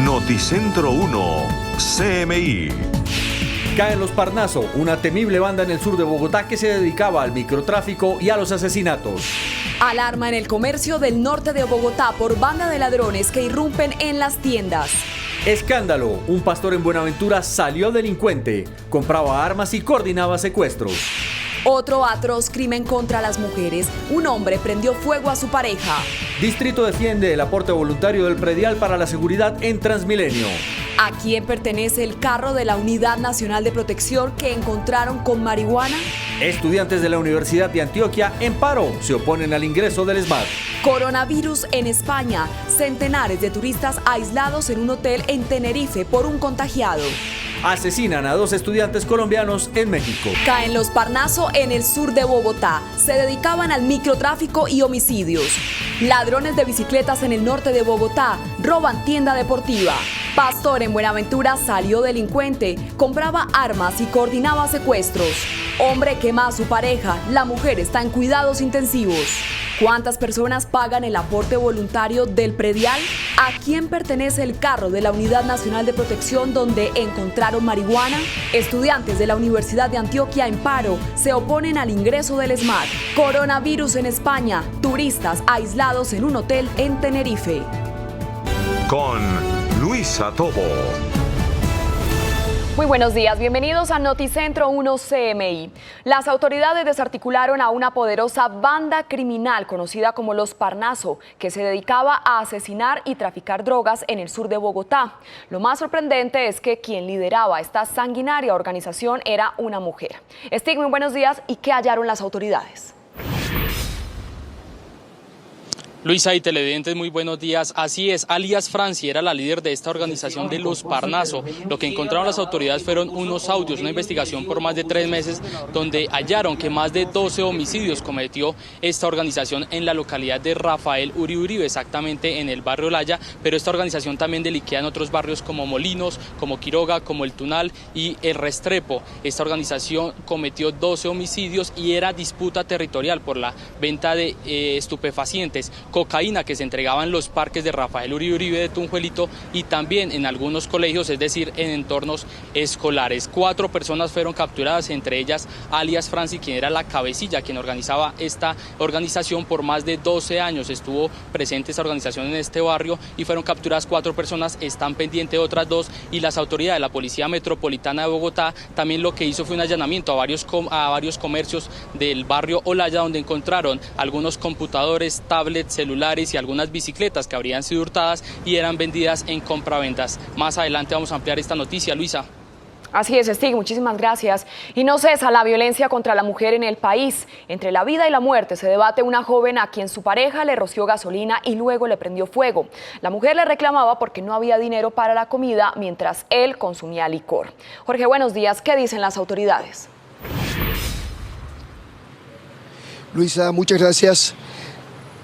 Noticentro 1, CMI. Caen los Parnaso, una temible banda en el sur de Bogotá que se dedicaba al microtráfico y a los asesinatos. Alarma en el comercio del norte de Bogotá por banda de ladrones que irrumpen en las tiendas. Escándalo, un pastor en Buenaventura salió delincuente, compraba armas y coordinaba secuestros. Otro atroz crimen contra las mujeres. Un hombre prendió fuego a su pareja. Distrito defiende el aporte voluntario del predial para la seguridad en Transmilenio. ¿A quién pertenece el carro de la Unidad Nacional de Protección que encontraron con marihuana? Estudiantes de la Universidad de Antioquia en paro se oponen al ingreso del SMAT. Coronavirus en España. Centenares de turistas aislados en un hotel en Tenerife por un contagiado. Asesinan a 2 estudiantes colombianos en México. Caen los Parnaso en el sur de Bogotá. Se dedicaban al microtráfico y homicidios. Ladrones de bicicletas en el norte de Bogotá roban tienda deportiva. Pastor en Buenaventura salió delincuente, compraba armas y coordinaba secuestros. Hombre quema a su pareja, la mujer está en cuidados intensivos. ¿Cuántas personas pagan el aporte voluntario del predial? ¿A quién pertenece el carro de la Unidad Nacional de Protección donde encontraron marihuana? Estudiantes de la Universidad de Antioquia en paro se oponen al ingreso del SMAT. Coronavirus en España, turistas aislados en un hotel en Tenerife. Con Luisa Tobo. Muy buenos días, bienvenidos a Noticentro 1 CMI. Las autoridades desarticularon a una poderosa banda criminal conocida como Los Parnaso, que se dedicaba a asesinar y traficar drogas en el sur de Bogotá. Lo más sorprendente es que quien lideraba esta sanguinaria organización era una mujer. Stig, muy buenos días, ¿y qué hallaron las autoridades? Luisa y televidentes, muy buenos días. Así es, alias Franci era la líder de esta organización de Los Parnaso. Lo que encontraron las autoridades fueron unos audios, una investigación por más de 3 meses, donde hallaron que más de 12 homicidios cometió esta organización en la localidad de Rafael Uribe, exactamente en el barrio Olaya, pero esta organización también delinquía en otros barrios como Molinos, como Quiroga, como El Tunal y El Restrepo. Esta organización cometió 12 homicidios y era disputa territorial por la venta de estupefacientes, cocaína que se entregaba en los parques de Rafael Uribe de Tunjuelito y también en algunos colegios, es decir, en entornos escolares. 4 personas fueron capturadas, entre ellas alias Franci, quien era la cabecilla, quien organizaba esta organización por más de 12 años. Estuvo presente esta organización en este barrio y fueron capturadas 4 personas, están pendientes otras 2 y las autoridades de la Policía Metropolitana de Bogotá también lo que hizo fue un allanamiento a varios comercios del barrio Olaya, donde encontraron algunos computadores, tablets, celulares y algunas bicicletas que habrían sido hurtadas y eran vendidas en compraventas. Más adelante vamos a ampliar esta noticia, Luisa. Así es, Stig, muchísimas gracias. Y no cesa la violencia contra la mujer en el país. Entre la vida y la muerte se debate una joven a quien su pareja le roció gasolina y luego le prendió fuego. La mujer le reclamaba porque no había dinero para la comida mientras él consumía licor. Jorge, buenos días. ¿Qué dicen las autoridades? Luisa, muchas gracias.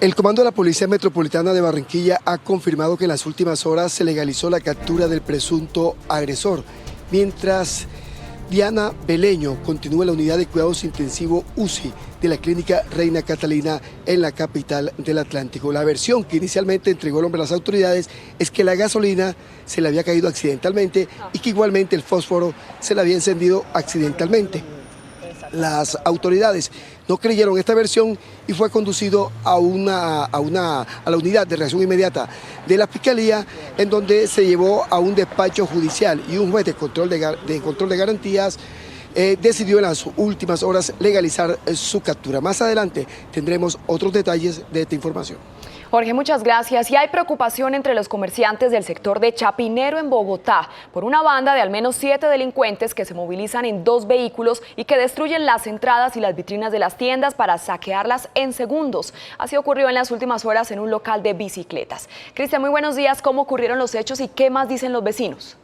El Comando de la Policía Metropolitana de Barranquilla ha confirmado que en las últimas horas se legalizó la captura del presunto agresor, mientras Diana Beleño continúa en la unidad de cuidados intensivos UCI de la clínica Reina Catalina en la capital del Atlántico. La versión que inicialmente entregó el hombre a las autoridades es que la gasolina se le había caído accidentalmente y que igualmente el fósforo se le había encendido accidentalmente. Las autoridades no creyeron esta versión y fue conducido a la unidad de reacción inmediata de la Fiscalía, en donde se llevó a un despacho judicial y un juez de control de garantías decidió en las últimas horas legalizar su captura. Más adelante tendremos otros detalles de esta información. Jorge, muchas gracias. Y hay preocupación entre los comerciantes del sector de Chapinero en Bogotá por una banda de al menos 7 delincuentes que se movilizan en 2 vehículos y que destruyen las entradas y las vitrinas de las tiendas para saquearlas en segundos. Así ocurrió en las últimas horas en un local de bicicletas. Cristian, muy buenos días. ¿Cómo ocurrieron los hechos y qué más dicen los vecinos?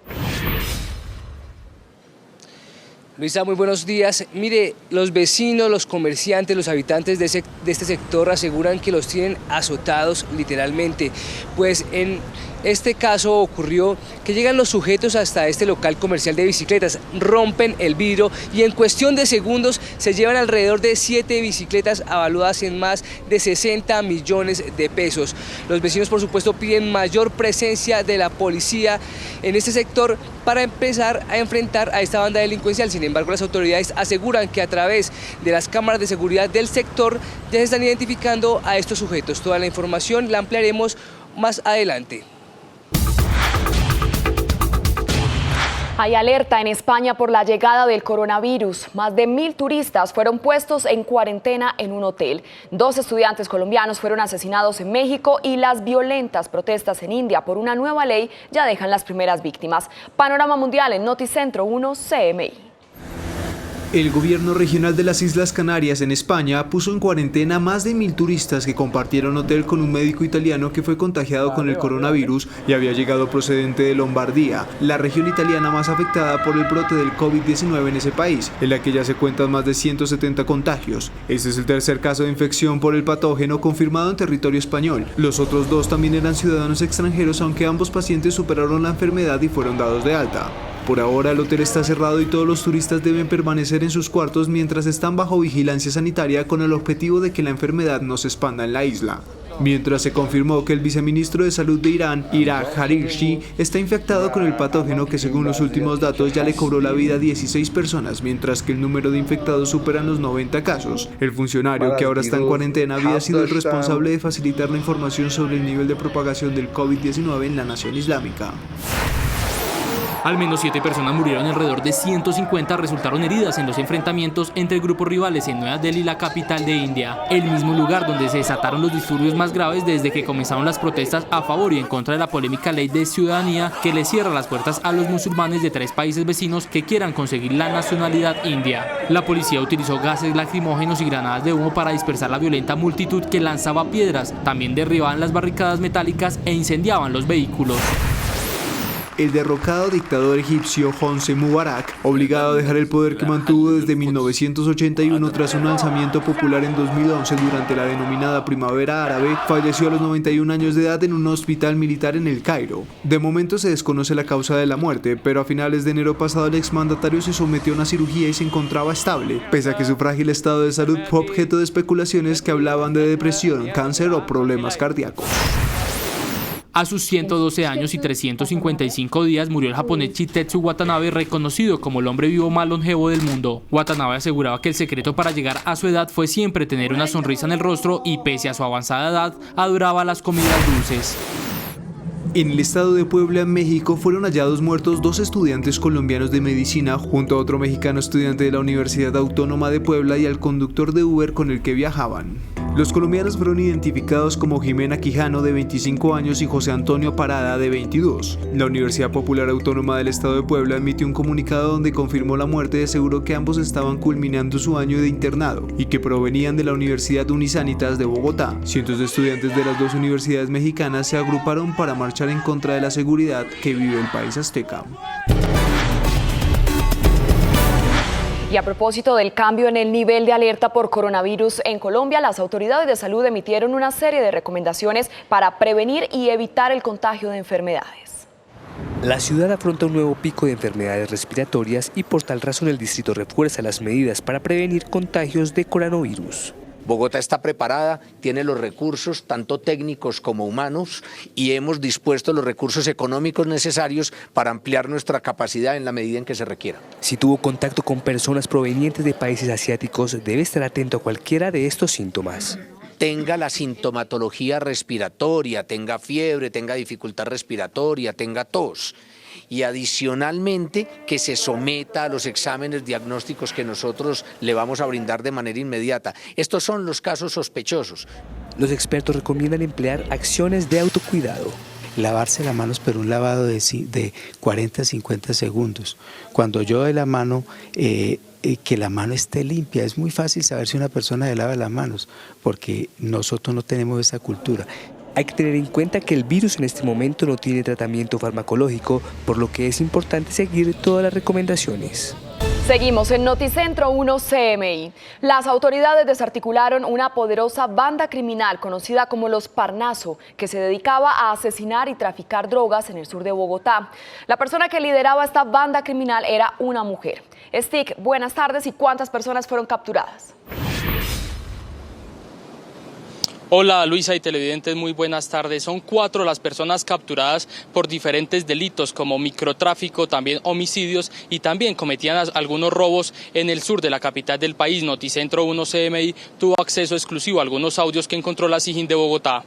Luisa, muy buenos días. Mire, los vecinos, los comerciantes, los habitantes de este sector aseguran que los tienen azotados literalmente, pues en este caso ocurrió que llegan los sujetos hasta este local comercial de bicicletas, rompen el vidrio y en cuestión de segundos se llevan alrededor de 7 bicicletas avaluadas en más de 60 millones de pesos. Los vecinos, por supuesto, piden mayor presencia de la policía en este sector para empezar a enfrentar a esta banda delincuencial. Sin embargo, las autoridades aseguran que a través de las cámaras de seguridad del sector ya se están identificando a estos sujetos. Toda la información la ampliaremos más adelante. Hay alerta en España por la llegada del coronavirus. Más de 1.000 turistas fueron puestos en cuarentena en un hotel. 2 estudiantes colombianos fueron asesinados en México y las violentas protestas en India por una nueva ley ya dejan las primeras víctimas. Panorama mundial en Noticentro 1 CMI. El gobierno regional de las Islas Canarias en España puso en cuarentena más de 1.000 turistas que compartieron hotel con un médico italiano que fue contagiado con el coronavirus y había llegado procedente de Lombardía, la región italiana más afectada por el brote del COVID-19 en ese país, en la que ya se cuentan más de 170 contagios. Este es el tercer caso de infección por el patógeno confirmado en territorio español. Los otros 2 también eran ciudadanos extranjeros, aunque ambos pacientes superaron la enfermedad y fueron dados de alta. Por ahora el hotel está cerrado y todos los turistas deben permanecer en sus cuartos mientras están bajo vigilancia sanitaria con el objetivo de que la enfermedad no se expanda en la isla. Mientras se confirmó que el viceministro de Salud de Irán, Iraq Harirshi, está infectado con el patógeno que según los últimos datos ya le cobró la vida a 16 personas, mientras que el número de infectados supera los 90 casos. El funcionario, que ahora está en cuarentena, había sido el responsable de facilitar la información sobre el nivel de propagación del COVID-19 en la nación islámica. Al menos 7 personas murieron y alrededor de 150 resultaron heridas en los enfrentamientos entre grupos rivales en Nueva Delhi, la capital de India, el mismo lugar donde se desataron los disturbios más graves desde que comenzaron las protestas a favor y en contra de la polémica ley de ciudadanía que le cierra las puertas a los musulmanes de 3 países vecinos que quieran conseguir la nacionalidad india. La policía utilizó gases lacrimógenos y granadas de humo para dispersar la violenta multitud que lanzaba piedras, también derribaban las barricadas metálicas e incendiaban los vehículos. El derrocado dictador egipcio Hosni Mubarak, obligado a dejar el poder que mantuvo desde 1981 tras un alzamiento popular en 2011 durante la denominada Primavera Árabe, falleció a los 91 años de edad en un hospital militar en El Cairo. De momento se desconoce la causa de la muerte, pero a finales de enero pasado el exmandatario se sometió a una cirugía y se encontraba estable, pese a que su frágil estado de salud fue objeto de especulaciones que hablaban de depresión, cáncer o problemas cardíacos. A sus 112 años y 355 días murió el japonés Shitetsu Watanabe, reconocido como el hombre vivo más longevo del mundo. Watanabe aseguraba que el secreto para llegar a su edad fue siempre tener una sonrisa en el rostro y, pese a su avanzada edad, adoraba las comidas dulces. En el estado de Puebla, en México, fueron hallados muertos 2 estudiantes colombianos de medicina junto a otro mexicano estudiante de la Universidad Autónoma de Puebla y al conductor de Uber con el que viajaban. Los colombianos fueron identificados como Jimena Quijano, de 25 años, y José Antonio Parada, de 22. La Universidad Popular Autónoma del Estado de Puebla emitió un comunicado donde confirmó la muerte y aseguró que ambos estaban culminando su año de internado y que provenían de la Universidad Unisanitas de Bogotá. Cientos de estudiantes de las 2 universidades mexicanas se agruparon para marchar en contra de la seguridad que vive el país azteca. Y a propósito del cambio en el nivel de alerta por coronavirus en Colombia, las autoridades de salud emitieron una serie de recomendaciones para prevenir y evitar el contagio de enfermedades. La ciudad afronta un nuevo pico de enfermedades respiratorias y por tal razón el distrito refuerza las medidas para prevenir contagios de coronavirus. Bogotá está preparada, tiene los recursos, tanto técnicos como humanos, y hemos dispuesto los recursos económicos necesarios para ampliar nuestra capacidad en la medida en que se requiera. Si tuvo contacto con personas provenientes de países asiáticos, debe estar atento a cualquiera de estos síntomas. Tenga la sintomatología respiratoria, tenga fiebre, tenga dificultad respiratoria, tenga tos. Y adicionalmente que se someta a los exámenes diagnósticos que nosotros le vamos a brindar de manera inmediata. Estos son los casos sospechosos. Los expertos recomiendan emplear acciones de autocuidado. Lavarse las manos, pero un lavado de 40 a 50 segundos. Cuando yo doy la mano, que la mano esté limpia. Es muy fácil saber si una persona se lava las manos, porque nosotros no tenemos esa cultura. Hay que tener en cuenta que el virus en este momento no tiene tratamiento farmacológico, por lo que es importante seguir todas las recomendaciones. Seguimos en Noticentro 1 CMI. Las autoridades desarticularon una poderosa banda criminal conocida como Los Parnaso, que se dedicaba a asesinar y traficar drogas en el sur de Bogotá. La persona que lideraba esta banda criminal era una mujer. Stick, buenas tardes. ¿Y cuántas personas fueron capturadas? Hola Luisa y televidentes, muy buenas tardes. Son 4 las personas capturadas por diferentes delitos como microtráfico, también homicidios y también cometían algunos robos en el sur de la capital del país. Noticentro 1 CMI tuvo acceso exclusivo a algunos audios que encontró la SIJIN de Bogotá.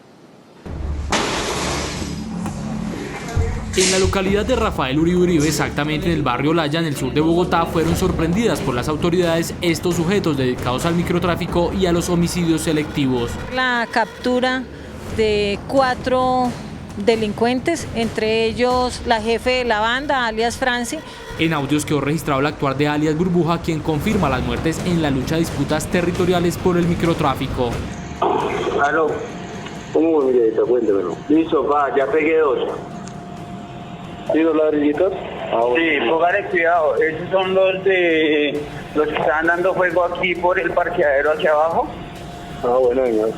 En la localidad de Rafael Uribe, exactamente en el barrio Laya, en el sur de Bogotá, fueron sorprendidas por las autoridades estos sujetos dedicados al microtráfico y a los homicidios selectivos. La captura de 4 delincuentes, entre ellos la jefe de la banda, alias Franci. En audios quedó registrado el actuar de alias Burbuja, quien confirma las muertes en la lucha de disputas territoriales por el microtráfico. Aló, ¿cómo me mire? Cuéntemelo. Listo, va, ya pegué 2. ¿Sí, los ladrillitos? Sí, póngale cuidado, esos son los que están dando fuego aquí por el parqueadero hacia abajo. Bueno, señor.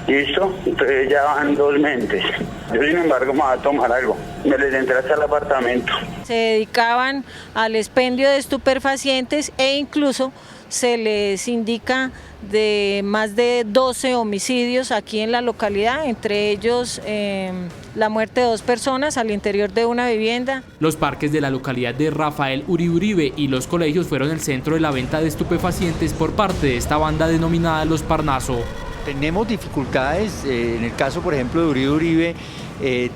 ¿Listo? Entonces ya van 2 mentes. Yo sin embargo me voy a tomar algo. Me les entré hasta el apartamento. Se dedicaban al expendio de estupefacientes e incluso se les indica de más de 12 homicidios aquí en la localidad, entre ellos la muerte de 2 personas al interior de una vivienda. Los parques de la localidad de Rafael Uribe y los colegios fueron el centro de la venta de estupefacientes por parte de esta banda denominada Los Parnaso. Tenemos dificultades, en el caso por ejemplo de Uribe,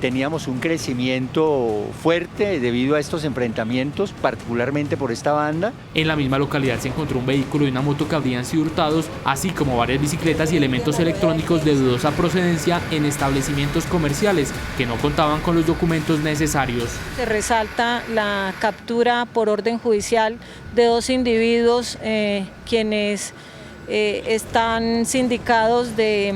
teníamos un crecimiento fuerte debido a estos enfrentamientos, particularmente por esta banda. En la misma localidad se encontró un vehículo y una moto que habrían sido hurtados, así como varias bicicletas y elementos electrónicos de dudosa procedencia en establecimientos comerciales que no contaban con los documentos necesarios. Se resalta la captura por orden judicial de 2 individuos quienes están sindicados de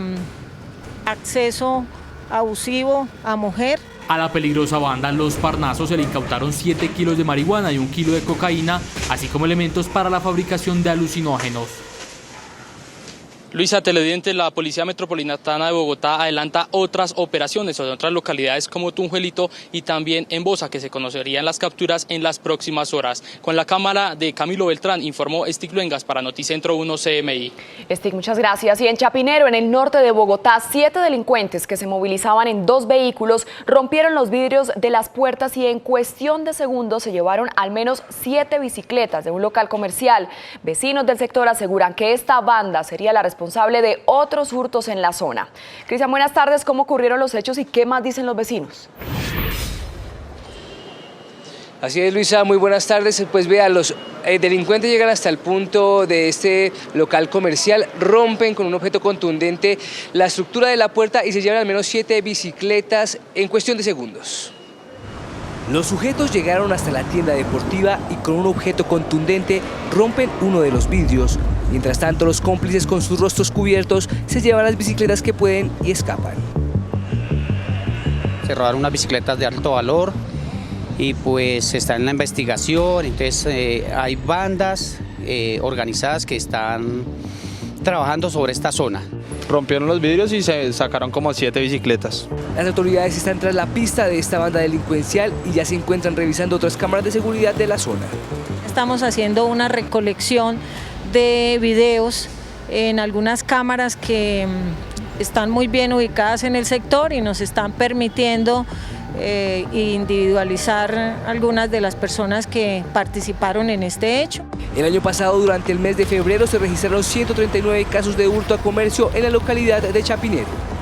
acceso abusivo a mujer. A la peligrosa banda Los Parnasos se le incautaron 7 kilos de marihuana y 1 kilo de cocaína, así como elementos para la fabricación de alucinógenos. Luisa, televidente, la Policía Metropolitana de Bogotá adelanta otras operaciones en otras localidades como Tunjuelito y también en Bosa, que se conocerían las capturas en las próximas horas. Con la cámara de Camilo Beltrán, informó Stick Luengas para Noticentro 1 CMI. Stick, muchas gracias. Y en Chapinero, en el norte de Bogotá, 7 delincuentes que se movilizaban en 2 vehículos rompieron los vidrios de las puertas y en cuestión de segundos se llevaron al menos 7 bicicletas de un local comercial. Vecinos del sector aseguran que esta banda sería la responsable de otros hurtos en la zona. Cristian, buenas tardes. ¿Cómo ocurrieron los hechos y qué más dicen los vecinos? Así es, Luisa, muy buenas tardes. Pues vea, los delincuentes llegan hasta el punto de este local comercial, rompen con un objeto contundente la estructura de la puerta y se llevan al menos 7 bicicletas en cuestión de segundos. Los sujetos llegaron hasta la tienda deportiva y con un objeto contundente rompen uno de los vidrios. Mientras tanto, los cómplices con sus rostros cubiertos se llevan las bicicletas que pueden y escapan. Se robaron unas bicicletas de alto valor y pues está en la investigación. Entonces hay bandas organizadas que están trabajando sobre esta zona. Rompieron los vidrios y se sacaron como 7 bicicletas. Las autoridades están tras la pista de esta banda delincuencial y ya se encuentran revisando otras cámaras de seguridad de la zona. Estamos haciendo una recolección de videos en algunas cámaras que están muy bien ubicadas en el sector y nos están permitiendo individualizar algunas de las personas que participaron en este hecho. El año pasado, durante el mes de febrero, se registraron 139 casos de hurto a comercio en la localidad de Chapinero.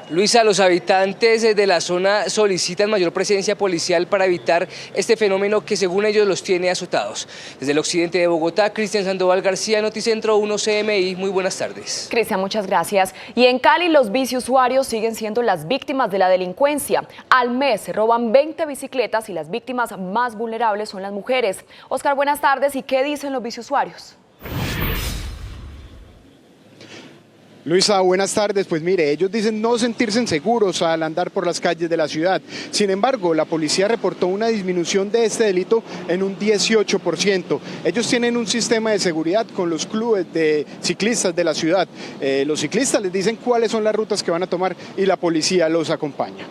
Luisa, los habitantes de la zona solicitan mayor presencia policial para evitar este fenómeno que según ellos los tiene azotados. Desde el occidente de Bogotá, Cristian Sandoval García, Noticentro 1 CMI, muy buenas tardes. Cristian, muchas gracias. Y en Cali los biciusuarios siguen siendo las víctimas de la delincuencia. Al mes se roban 20 bicicletas y las víctimas más vulnerables son las mujeres. Oscar, buenas tardes. ¿Y qué dicen los biciusuarios? Luisa, buenas tardes. Pues mire, ellos dicen no sentirse seguros al andar por las calles de la ciudad. Sin embargo, la policía reportó una disminución de este delito en un 18%. Ellos tienen un sistema de seguridad con los clubes de ciclistas de la ciudad. Los ciclistas les dicen cuáles son las rutas que van a tomar y la policía los acompaña.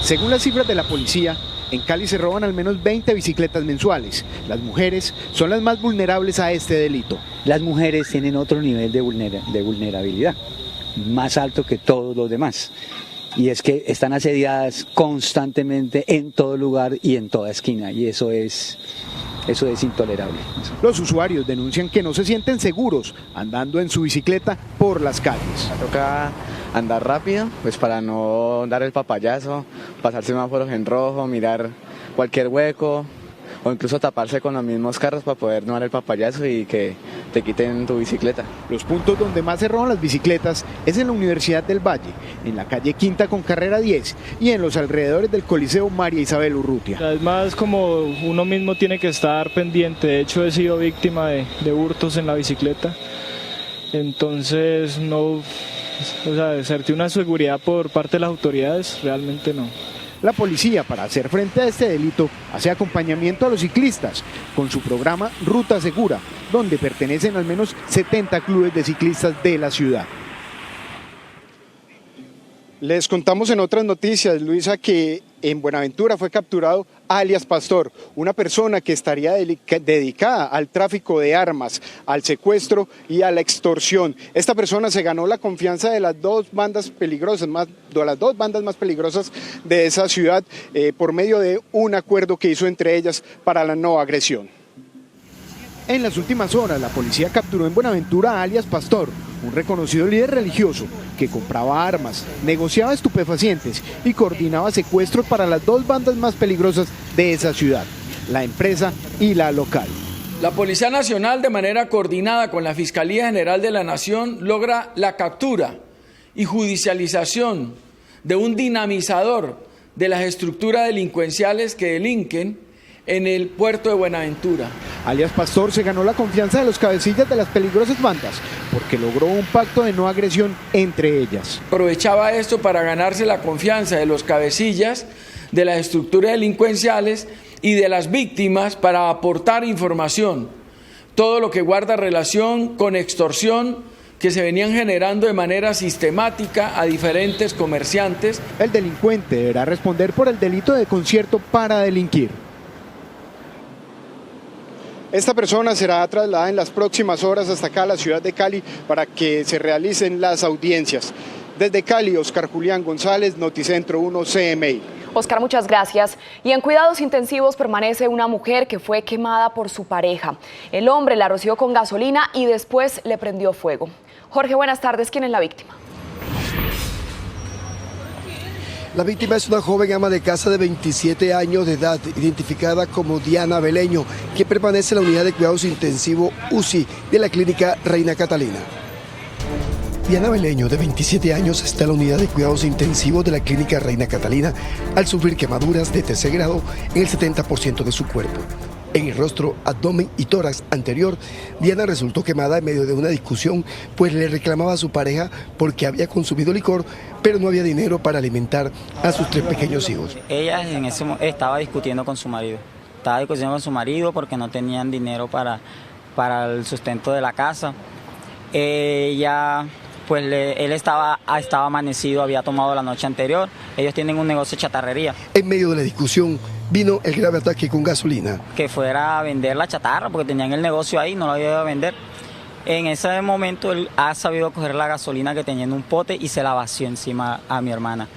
Según las cifras de la policía, en Cali se roban al menos 20 bicicletas mensuales. Las mujeres son las más vulnerables a este delito. Las mujeres tienen otro nivel de vulnerabilidad, más alto que todos los demás. Y es que están asediadas constantemente en todo lugar y en toda esquina. Y eso es intolerable. Los usuarios denuncian que no se sienten seguros andando en su bicicleta por las calles. Toca andar rápido, pues para no dar el papayazo, pasar semáforos en rojo, mirar cualquier hueco o incluso taparse con los mismos carros para poder no dar el papayazo y que te quiten tu bicicleta. Los puntos donde más se roban las bicicletas es en la Universidad del Valle, en la calle Quinta con carrera 10 y en los alrededores del Coliseo María Isabel Urrutia. Es más como uno mismo tiene que estar pendiente. De hecho, he sido víctima de hurtos en la bicicleta, entonces no, hacerte una seguridad por parte de las autoridades, realmente no. La policía, para hacer frente a este delito, hace acompañamiento a los ciclistas con su programa Ruta Segura, donde pertenecen al menos 70 clubes de ciclistas de la ciudad. Les contamos en otras noticias, Luisa, que en Buenaventura fue capturado alias Pastor, una persona que estaría dedicada al tráfico de armas, al secuestro y a la extorsión. Esta persona se ganó la confianza de las dos bandas más peligrosas de esa ciudad por medio de un acuerdo que hizo entre ellas para la no agresión. En las últimas horas, la policía capturó en Buenaventura a alias Pastor, un reconocido líder religioso que compraba armas, negociaba estupefacientes y coordinaba secuestros para las dos bandas más peligrosas de esa ciudad, la empresa y la local. La Policía Nacional, de manera coordinada con la Fiscalía General de la Nación, logra la captura y judicialización de un dinamizador de las estructuras delincuenciales que delinquen en el puerto de Buenaventura. Alias Pastor se ganó la confianza de los cabecillas de las peligrosas bandas porque logró un pacto de no agresión entre ellas. Aprovechaba esto para ganarse la confianza de los cabecillas de las estructuras delincuenciales y de las víctimas para aportar información, todo lo que guarda relación con extorsión que se venían generando de manera sistemática a diferentes comerciantes. El delincuente deberá responder por el delito de concierto para delinquir. Esta persona será trasladada en las próximas horas hasta acá a la ciudad de Cali para que se realicen las audiencias. Desde Cali, Oscar Julián González, Noticentro 1 CMI. Oscar, muchas gracias. Y en cuidados intensivos permanece una mujer que fue quemada por su pareja. El hombre la roció con gasolina y después le prendió fuego. Jorge, buenas tardes. ¿Quién es la víctima? La víctima es una joven ama de casa de 27 años de edad, identificada como Diana Beleño, que permanece en la unidad de cuidados intensivos UCI de la clínica Reina Catalina. Diana Beleño, de 27 años, está en la unidad de cuidados intensivos de la clínica Reina Catalina al sufrir quemaduras de tercer grado en el 70% de su cuerpo. En el rostro, abdomen y tórax anterior, Diana resultó quemada en medio de una discusión, pues le reclamaba a su pareja porque había consumido licor, pero no había dinero para alimentar a sus 3 pequeños hijos. Ella en ese momento estaba discutiendo con su marido. Porque no tenían dinero para el sustento de la casa. Ella, pues él estaba amanecido, había tomado la noche anterior. Ellos tienen un negocio de chatarrería. En medio de la discusión vino el grave ataque con gasolina. Que fuera a vender la chatarra porque tenían el negocio ahí, no lo había ido a vender. En ese momento él ha sabido coger la gasolina que tenía en un pote y se la vació encima a mi hermana.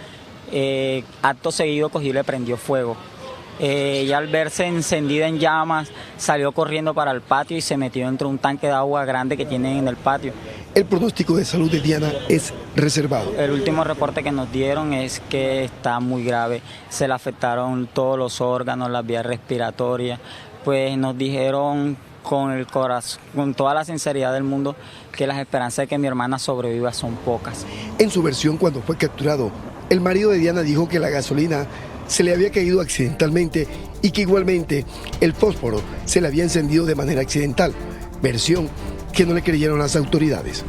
Acto seguido cogió y le prendió fuego. Ella, al verse encendida en llamas, salió corriendo para el patio y se metió dentro de un tanque de agua grande que tienen en el patio. El pronóstico de salud de Diana es reservado. El último reporte que nos dieron es que está muy grave. Se le afectaron todos los órganos, las vías respiratorias. Pues nos dijeron con el corazón, con toda la sinceridad del mundo, que las esperanzas de que mi hermana sobreviva son pocas. En su versión, cuando fue capturado, el marido de Diana dijo que la gasolina se le había caído accidentalmente y que igualmente el fósforo se le había encendido de manera accidental, versión que no le creyeron las autoridades.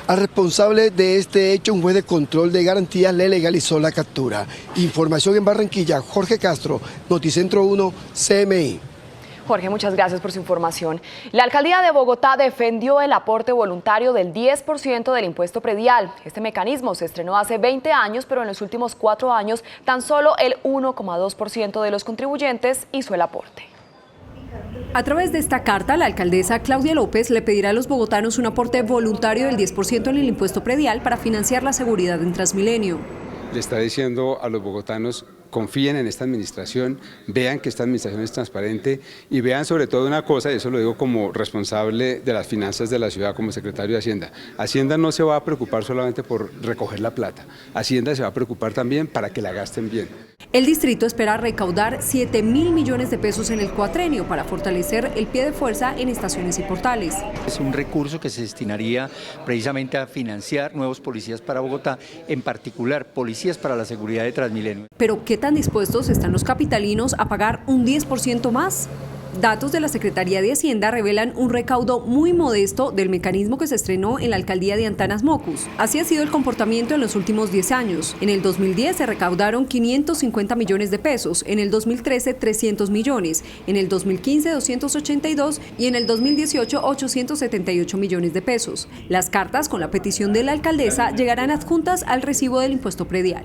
Al responsable de este hecho, un juez de control de garantías le legalizó la captura. Información en Barranquilla, Jorge Castro, Noticentro 1, CMI. Jorge, muchas gracias por su información. La Alcaldía de Bogotá defendió el aporte voluntario del 10% del impuesto predial. Este mecanismo se estrenó hace 20 años, pero en los últimos 4 años tan solo el 1,2% de los contribuyentes hizo el aporte. A través de esta carta, la alcaldesa Claudia López le pedirá a los bogotanos un aporte voluntario del 10% en el impuesto predial para financiar la seguridad en Transmilenio. Le está diciendo a los bogotanos: confíen en esta administración, vean que esta administración es transparente y vean sobre todo una cosa, y eso lo digo como responsable de las finanzas de la ciudad, como secretario de Hacienda. Hacienda no se va a preocupar solamente por recoger la plata, Hacienda se va a preocupar también para que la gasten bien. El distrito espera recaudar 7.000 millones de pesos en el cuatrenio para fortalecer el pie de fuerza en estaciones y portales. Es un recurso que se destinaría precisamente a financiar nuevos policías para Bogotá, en particular policías para la seguridad de Transmilenio. Pero ¿qué tan dispuestos están los capitalinos a pagar un 10% más? Datos de la Secretaría de Hacienda revelan un recaudo muy modesto del mecanismo que se estrenó en la alcaldía de Antanas Mocus. Así ha sido el comportamiento en los últimos 10 años. En el 2010 se recaudaron 550 millones de pesos, en el 2013 300 millones, en el 2015 282 y en el 2018 878 millones de pesos. Las cartas con la petición de la alcaldesa llegarán adjuntas al recibo del impuesto predial.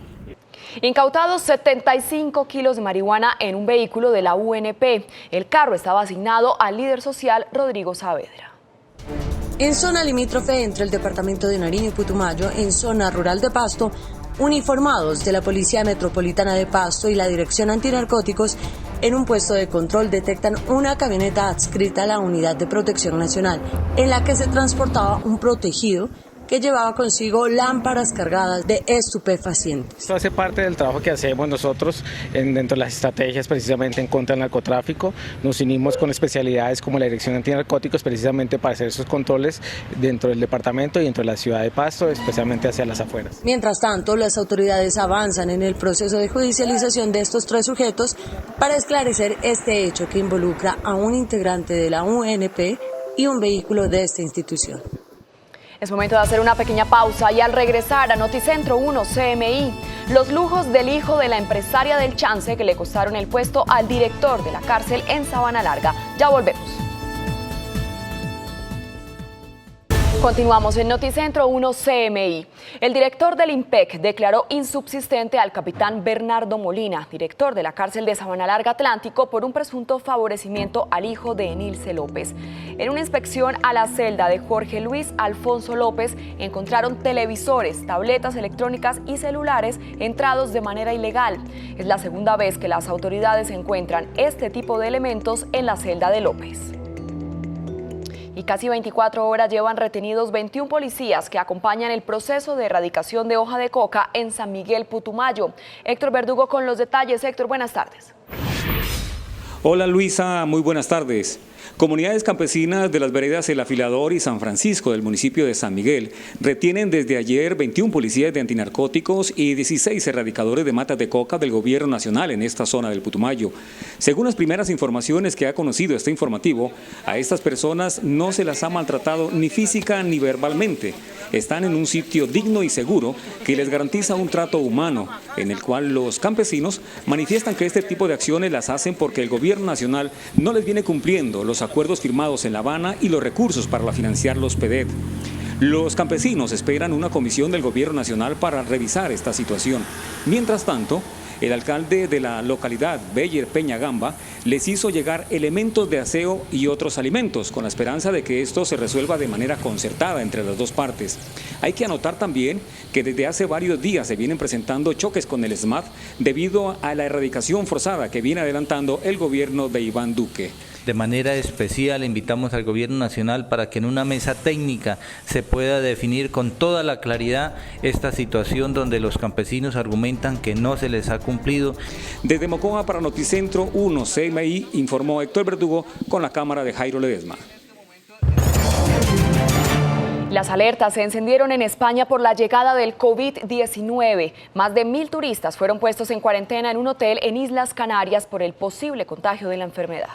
Incautados 75 kilos de marihuana en un vehículo de la UNP. El carro estaba asignado al líder social Rodrigo Saavedra. En zona limítrofe entre el departamento de Nariño y Putumayo, en zona rural de Pasto, uniformados de la Policía Metropolitana de Pasto y la Dirección Antinarcóticos, en un puesto de control detectan una camioneta adscrita a la Unidad de Protección Nacional, en la que se transportaba un protegido que llevaba consigo lámparas cargadas de estupefacientes. Esto hace parte del trabajo que hacemos nosotros dentro de las estrategias precisamente en contra del narcotráfico. Nos unimos con especialidades como la Dirección Antinarcóticos precisamente para hacer esos controles dentro del departamento y dentro de la ciudad de Pasto, especialmente hacia las afueras. Mientras tanto, las autoridades avanzan en el proceso de judicialización de estos 3 sujetos para esclarecer este hecho que involucra a un integrante de la UNP y un vehículo de esta institución. Es momento de hacer una pequeña pausa y al regresar a Noticentro 1 CMI, los lujos del hijo de la empresaria del Chance que le costaron el puesto al director de la cárcel en Sabana Larga. Ya volvemos. Continuamos en Noticentro 1 CMI. El director del IMPEC declaró insubsistente al capitán Bernardo Molina, director de la cárcel de Sabana Larga Atlántico, por un presunto favorecimiento al hijo de Enilce López. En una inspección a la celda de Jorge Luis Alfonso López encontraron televisores, tabletas electrónicas y celulares entrados de manera ilegal. Es la segunda vez que las autoridades encuentran este tipo de elementos en la celda de López. Y casi 24 horas llevan retenidos 21 policías que acompañan el proceso de erradicación de hoja de coca en San Miguel, Putumayo. Héctor Verdugo con los detalles. Héctor, buenas tardes. Hola Luisa, muy buenas tardes. Comunidades campesinas de las veredas El Afilador y San Francisco del municipio de San Miguel retienen desde ayer 21 policías de antinarcóticos y 16 erradicadores de matas de coca del gobierno nacional en esta zona del Putumayo. Según las primeras informaciones que ha conocido este informativo, a estas personas no se las ha maltratado ni física ni verbalmente. Están en un sitio digno y seguro que les garantiza un trato humano, en el cual los campesinos manifiestan que este tipo de acciones las hacen porque el gobierno nacional no les viene cumpliendo los acuerdos firmados en La Habana y los recursos para financiar los PEDET. Los campesinos esperan una comisión del gobierno nacional para revisar esta situación. Mientras tanto, el alcalde de la localidad, Beyer Peña Gamba, les hizo llegar elementos de aseo y otros alimentos, con la esperanza de que esto se resuelva de manera concertada entre las dos partes. Hay que anotar también que desde hace varios días se vienen presentando choques con el SMAT debido a la erradicación forzada que viene adelantando el gobierno de Iván Duque. De manera especial invitamos al Gobierno Nacional para que en una mesa técnica se pueda definir con toda la claridad esta situación donde los campesinos argumentan que no se les ha cumplido. Desde Mocoa para Noticentro 1 CMI informó Héctor Verdugo con la cámara de Jairo Ledesma. Las alertas se encendieron en España por la llegada del COVID-19. Más de 1.000 turistas fueron puestos en cuarentena en un hotel en Islas Canarias por el posible contagio de la enfermedad.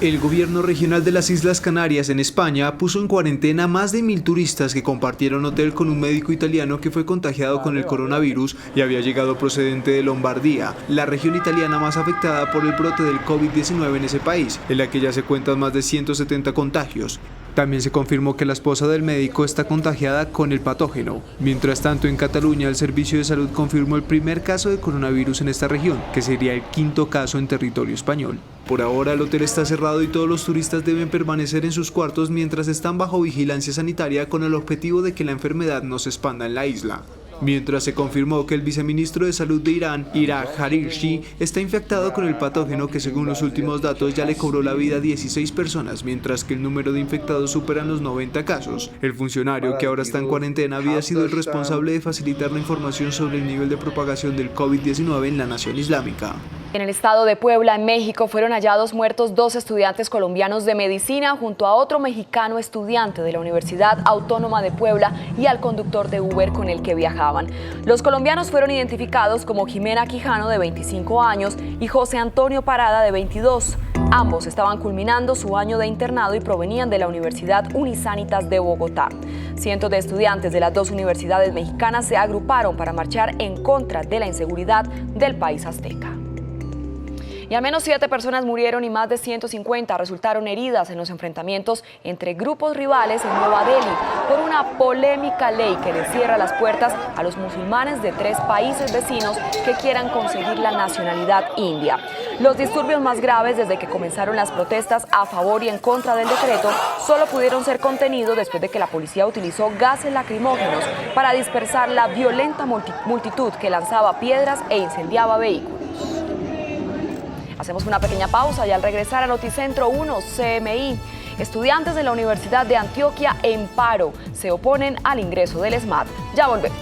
El gobierno regional de las Islas Canarias en España puso en cuarentena a más de 1.000 turistas que compartieron hotel con un médico italiano que fue contagiado con el coronavirus y había llegado procedente de Lombardía, la región italiana más afectada por el brote del COVID-19 en ese país, en la que ya se cuentan más de 170 contagios. También se confirmó que la esposa del médico está contagiada con el patógeno. Mientras tanto, en Cataluña, el Servicio de Salud confirmó el primer caso de coronavirus en esta región, que sería el 5º caso en territorio español. Por ahora, el hotel está cerrado y todos los turistas deben permanecer en sus cuartos mientras están bajo vigilancia sanitaria con el objetivo de que la enfermedad no se expanda en la isla. Mientras se confirmó que el viceministro de Salud de Irán, Ira Harirshi, está infectado con el patógeno que según los últimos datos ya le cobró la vida a 16 personas, mientras que el número de infectados superan los 90 casos. El funcionario, que ahora está en cuarentena, había sido el responsable de facilitar la información sobre el nivel de propagación del COVID-19 en la nación islámica. En el estado de Puebla, en México, fueron hallados muertos 2 estudiantes colombianos de medicina junto a otro mexicano estudiante de la Universidad Autónoma de Puebla y al conductor de Uber con el que viajaban. Los colombianos fueron identificados como Jimena Quijano, de 25 años, y José Antonio Parada, de 22. Ambos estaban culminando su año de internado y provenían de la Universidad Unisanitas de Bogotá. Cientos de estudiantes de las 2 universidades mexicanas se agruparon para marchar en contra de la inseguridad del país azteca. Y al menos 7 personas murieron y más de 150 resultaron heridas en los enfrentamientos entre grupos rivales en Nueva Delhi por una polémica ley que le cierra las puertas a los musulmanes de 3 países vecinos que quieran conseguir la nacionalidad india. Los disturbios más graves desde que comenzaron las protestas a favor y en contra del decreto solo pudieron ser contenidos después de que la policía utilizó gases lacrimógenos para dispersar la violenta multitud que lanzaba piedras e incendiaba vehículos. Hacemos una pequeña pausa y al regresar a Noticentro 1 CMI, estudiantes de la Universidad de Antioquia en paro se oponen al ingreso del SMAT. Ya volvemos.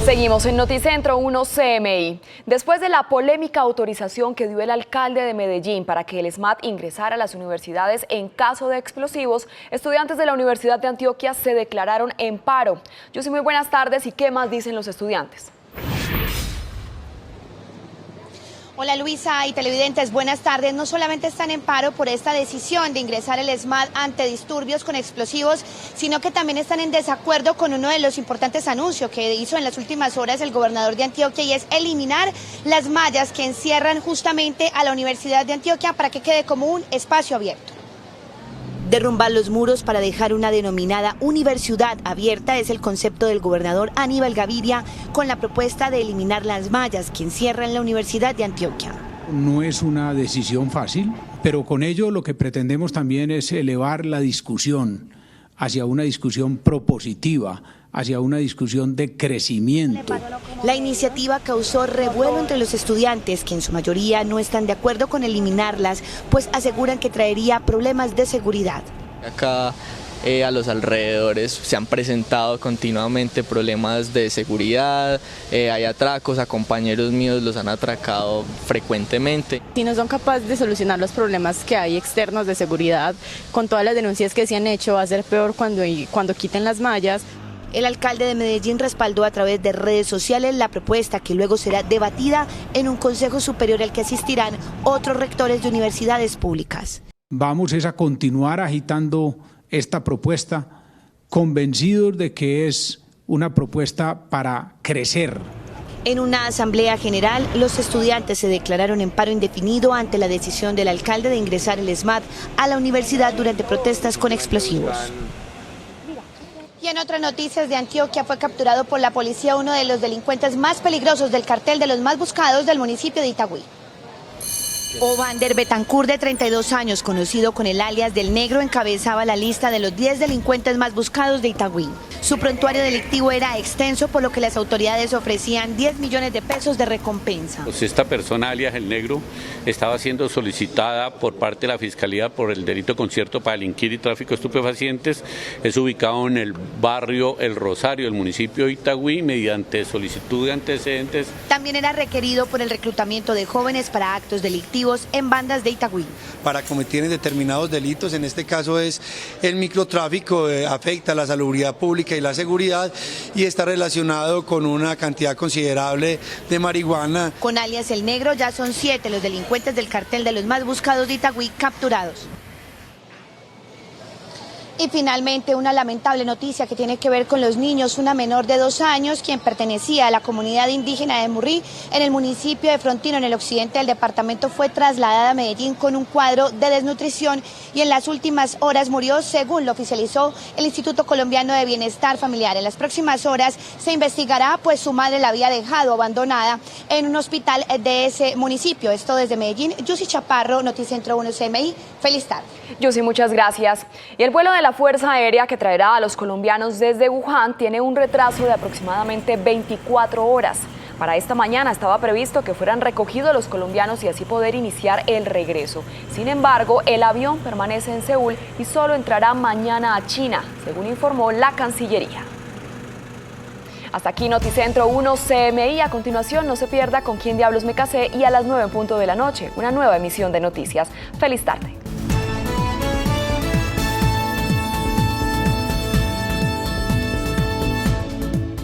Seguimos en Noticentro 1 CMI. Después de la polémica autorización que dio el alcalde de Medellín para que el SMAT ingresara a las universidades en caso de explosivos, estudiantes de la Universidad de Antioquia se declararon en paro. Yo soy muy buenas tardes y ¿qué más dicen los estudiantes? Hola Luisa y televidentes, buenas tardes. No solamente están en paro por esta decisión de ingresar el SMAT ante disturbios con explosivos, sino que también están en desacuerdo con uno de los importantes anuncios que hizo en las últimas horas el gobernador de Antioquia, y es eliminar las mallas que encierran justamente a la Universidad de Antioquia para que quede como un espacio abierto. Derrumbar los muros para dejar una denominada universidad abierta es el concepto del gobernador Aníbal Gaviria con la propuesta de eliminar las mallas que encierran la Universidad de Antioquia. No es una decisión fácil, pero con ello lo que pretendemos también es elevar la discusión hacia una discusión propositiva, hacia una discusión de crecimiento. La iniciativa causó revuelo entre los estudiantes, que en su mayoría no están de acuerdo con eliminarlas, pues aseguran que traería problemas de seguridad. Acá a los alrededores se han presentado continuamente problemas de seguridad, hay atracos, a compañeros míos los han atracado frecuentemente. Si no son capaces de solucionar los problemas que hay externos de seguridad, con todas las denuncias que se han hecho, va a ser peor cuando quiten las mallas. El alcalde de Medellín respaldó a través de redes sociales la propuesta, que luego será debatida en un consejo superior al que asistirán otros rectores de universidades públicas. Vamos a continuar agitando esta propuesta, convencidos de que es una propuesta para crecer. En una asamblea general, los estudiantes se declararon en paro indefinido ante la decisión del alcalde de ingresar el SMAT a la universidad durante protestas con explosivos. Y en otras noticias, de Antioquia fue capturado por la policía uno de los delincuentes más peligrosos del cartel de los más buscados del municipio de Itagüí. Ovander Betancourt, de 32 años, conocido con el alias del Negro, encabezaba la lista de los 10 delincuentes más buscados de Itagüí. Su prontuario delictivo era extenso, por lo que las autoridades ofrecían 10 millones de pesos de recompensa. Pues esta persona, alias el Negro, estaba siendo solicitada por parte de la Fiscalía por el delito de concierto para delinquir y tráfico de estupefacientes. Es ubicado en el barrio El Rosario, del municipio de Itagüí, mediante solicitud de antecedentes. También era requerido por el reclutamiento de jóvenes para actos delictivos activos en bandas de Itagüí. Para cometer determinados delitos, en este caso es el microtráfico, afecta la salubridad pública y la seguridad y está relacionado con una cantidad considerable de marihuana. Con alias El Negro ya son 7 los delincuentes del cartel de los más buscados de Itagüí capturados. Y finalmente una lamentable noticia que tiene que ver con los niños. Una menor de 2 años, quien pertenecía a la comunidad indígena de Murrí, en el municipio de Frontino, en el occidente del departamento, fue trasladada a Medellín con un cuadro de desnutrición y en las últimas horas murió, según lo oficializó el Instituto Colombiano de Bienestar Familiar. En las próximas horas se investigará, pues su madre la había dejado abandonada en un hospital de ese municipio. Esto desde Medellín, Yusi Chaparro, Noticentro 1 CMI. Feliz tarde. Yusi, muchas gracias. Y el vuelo de la Fuerza Aérea que traerá a los colombianos desde Wuhan tiene un retraso de aproximadamente 24 horas. Para esta mañana estaba previsto que fueran recogidos los colombianos y así poder iniciar el regreso. Sin embargo, el avión permanece en Seúl y solo entrará mañana a China, según informó la Cancillería. Hasta aquí Noticentro 1 CMI. A continuación, no se pierda Con quién diablos me casé y a las 9 en punto de la noche, una nueva emisión de noticias. Feliz tarde.